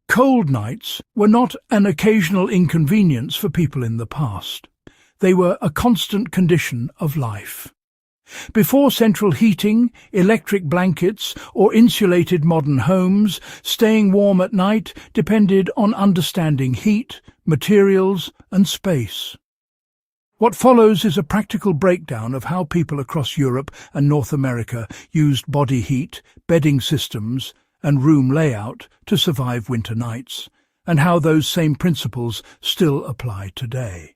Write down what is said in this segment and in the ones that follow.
Cold nights were not an occasional inconvenience for people in the past. They were a constant condition of life. Before central heating, electric blankets, or insulated modern homes, staying warm at night depended on understanding heat, materials, and space. What follows is a practical breakdown of how people across Europe and North America used body heat, bedding systems, and room layout to survive winter nights, and how those same principles still apply today.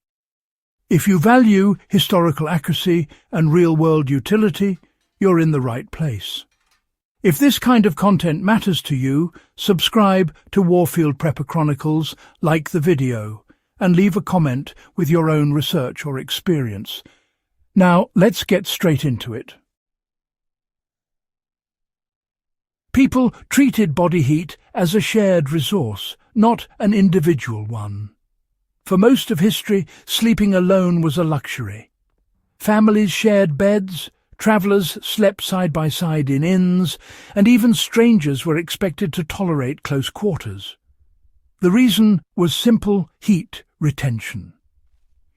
If you value historical accuracy and real-world utility, you're in the right place. If this kind of content matters to you, subscribe to Warfield Prepper Chronicles, like the video, and leave a comment with your own research or experience. Now, let's get straight into it. People treated body heat as a shared resource, not an individual one. For most of history, sleeping alone was a luxury. Families shared beds, travellers slept side by side in inns, and even strangers were expected to tolerate close quarters. The reason was simple: heat retention.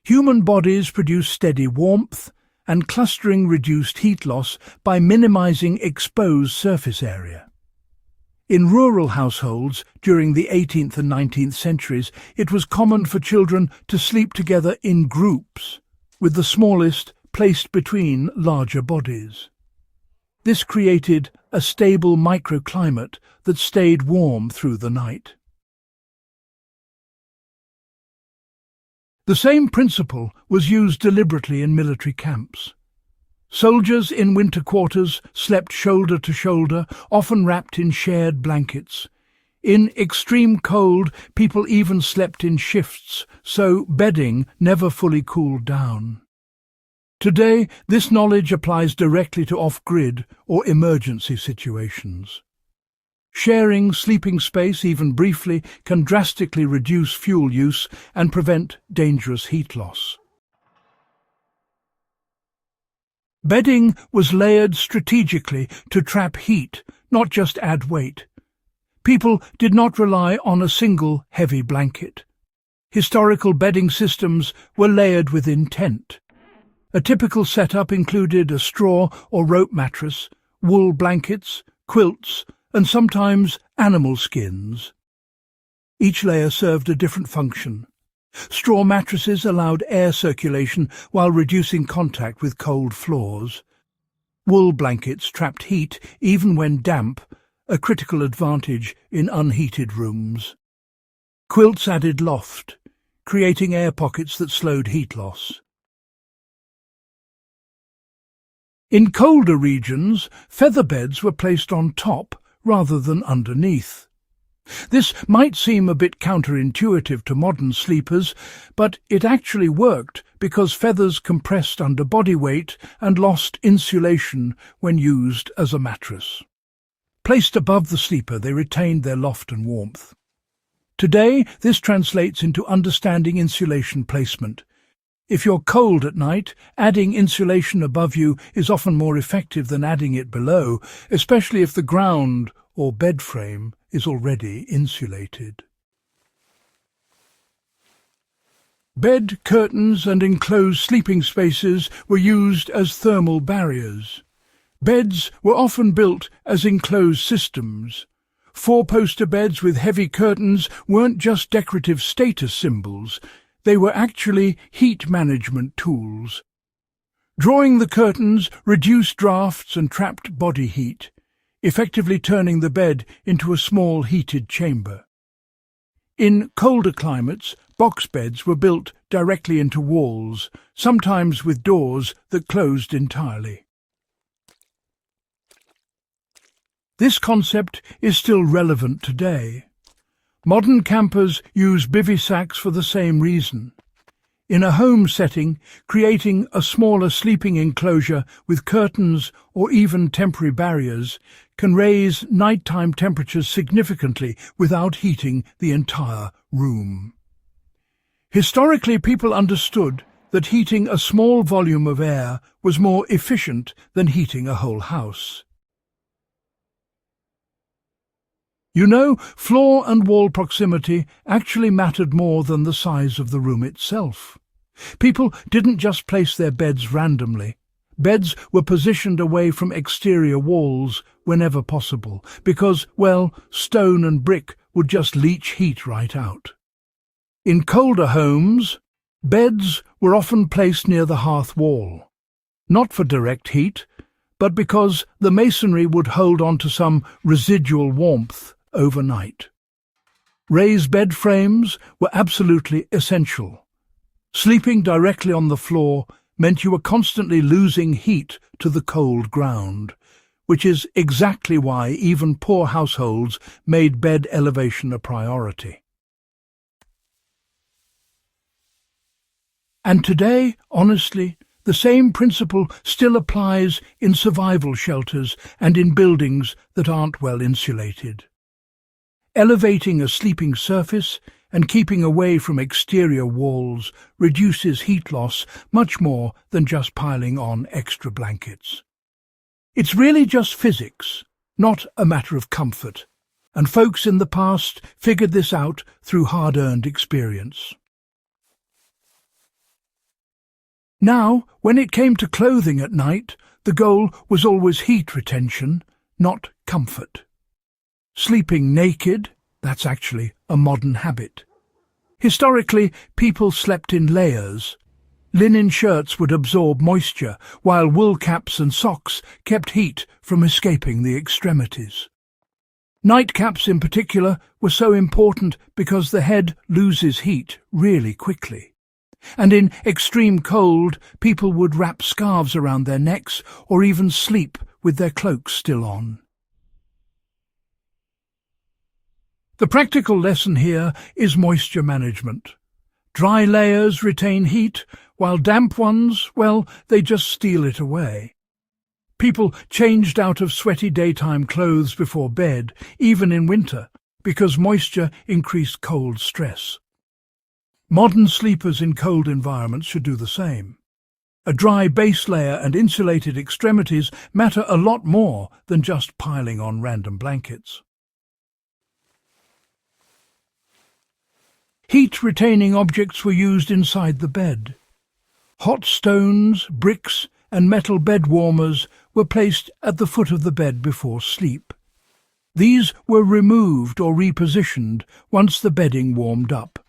Human bodies produce steady warmth, and clustering reduced heat loss by minimizing exposed surface area. In rural households during the 18th and 19th centuries, it was common for children to sleep together in groups, with the smallest placed between larger bodies. This created a stable microclimate that stayed warm through the night. The same principle was used deliberately in military camps. Soldiers in winter quarters slept shoulder to shoulder, often wrapped in shared blankets. In extreme cold, people even slept in shifts, so bedding never fully cooled down. Today, this knowledge applies directly to off-grid or emergency situations. Sharing sleeping space, even briefly, can drastically reduce fuel use and prevent dangerous heat loss. Bedding was layered strategically to trap heat, not just add weight. People did not rely on a single heavy blanket. Historical bedding systems were layered with intent. A typical setup included a straw or rope mattress, wool blankets, quilts, and sometimes animal skins. Each layer served a different function. Straw mattresses allowed air circulation while reducing contact with cold floors. Wool blankets trapped heat even when damp, a critical advantage in unheated rooms. Quilts added loft, creating air pockets that slowed heat loss. In colder regions, feather beds were placed on top rather than underneath. This might seem a bit counterintuitive to modern sleepers, but it actually worked because feathers compressed under body weight and lost insulation when used as a mattress. Placed above the sleeper, they retained their loft and warmth. Today, this translates into understanding insulation placement. If you're cold at night, adding insulation above you is often more effective than adding it below, especially if the ground or bed frame is already insulated. Bed curtains and enclosed sleeping spaces were used as thermal barriers. Beds were often built as enclosed systems. Four-poster beds with heavy curtains weren't just decorative status symbols, they were actually heat management tools. Drawing the curtains reduced drafts and trapped body heat, effectively turning the bed into a small heated chamber. In colder climates, box beds were built directly into walls, sometimes with doors that closed entirely. This concept is still relevant today. Modern campers use bivy sacks for the same reason. In a home setting, creating a smaller sleeping enclosure with curtains or even temporary barriers can raise nighttime temperatures significantly without heating the entire room. Historically, people understood that heating a small volume of air was more efficient than heating a whole house. You know, floor and wall proximity actually mattered more than the size of the room itself. People didn't just place their beds randomly. Beds were positioned away from exterior walls whenever possible, because, well, stone and brick would just leach heat right out. In colder homes, beds were often placed near the hearth wall, not for direct heat, but because the masonry would hold on to some residual warmth overnight. Raised bed frames were absolutely essential. Sleeping directly on the floor meant you were constantly losing heat to the cold ground, which is exactly why even poor households made bed elevation a priority. And today, honestly, the same principle still applies in survival shelters and in buildings that aren't well insulated. Elevating a sleeping surface and keeping away from exterior walls reduces heat loss much more than just piling on extra blankets. It's really just physics, not a matter of comfort, and folks in the past figured this out through hard-earned experience. Now, when it came to clothing at night, the goal was always heat retention, not comfort. Sleeping naked, that's actually a modern habit. Historically, people slept in layers. Linen shirts would absorb moisture, while wool caps and socks kept heat from escaping the extremities. Nightcaps in particular were so important because the head loses heat really quickly. And in extreme cold, people would wrap scarves around their necks or even sleep with their cloaks still on. The practical lesson here is moisture management. Dry layers retain heat, while damp ones, well, they just steal it away. People changed out of sweaty daytime clothes before bed, even in winter, because moisture increased cold stress. Modern sleepers in cold environments should do the same. A dry base layer and insulated extremities matter a lot more than just piling on random blankets. Heat-retaining objects were used inside the bed. Hot stones, bricks, and metal bed warmers were placed at the foot of the bed before sleep. These were removed or repositioned once the bedding warmed up.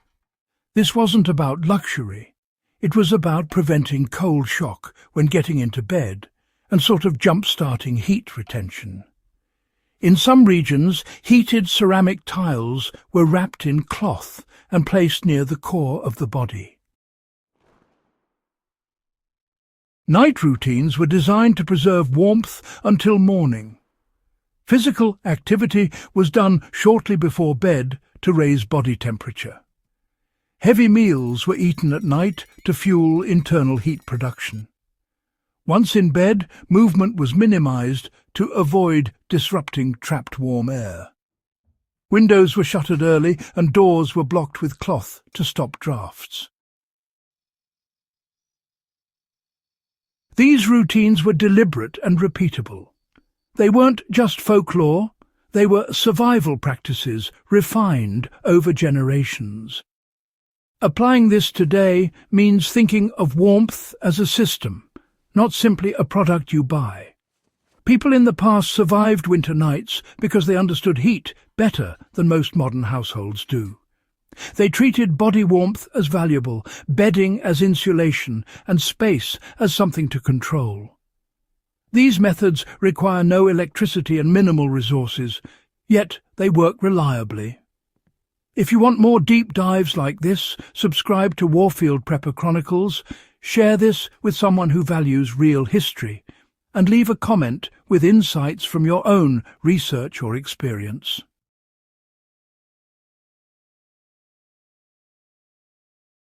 This wasn't about luxury. It was about preventing cold shock when getting into bed and sort of jump-starting heat retention. In some regions, heated ceramic tiles were wrapped in cloth and placed near the core of the body. Night routines were designed to preserve warmth until morning. Physical activity was done shortly before bed to raise body temperature. Heavy meals were eaten at night to fuel internal heat production. Once in bed, movement was minimized to avoid disrupting trapped warm air. Windows were shuttered early and doors were blocked with cloth to stop drafts. These routines were deliberate and repeatable. They weren't just folklore, they were survival practices refined over generations. Applying this today means thinking of warmth as a system, not simply a product you buy. People in the past survived winter nights because they understood heat better than most modern households do. They treated body warmth as valuable, bedding as insulation, and space as something to control. These methods require no electricity and minimal resources, yet they work reliably. If you want more deep dives like this, subscribe to Warfield Prepper Chronicles, share this with someone who values real history, and leave a comment with insights from your own research or experience.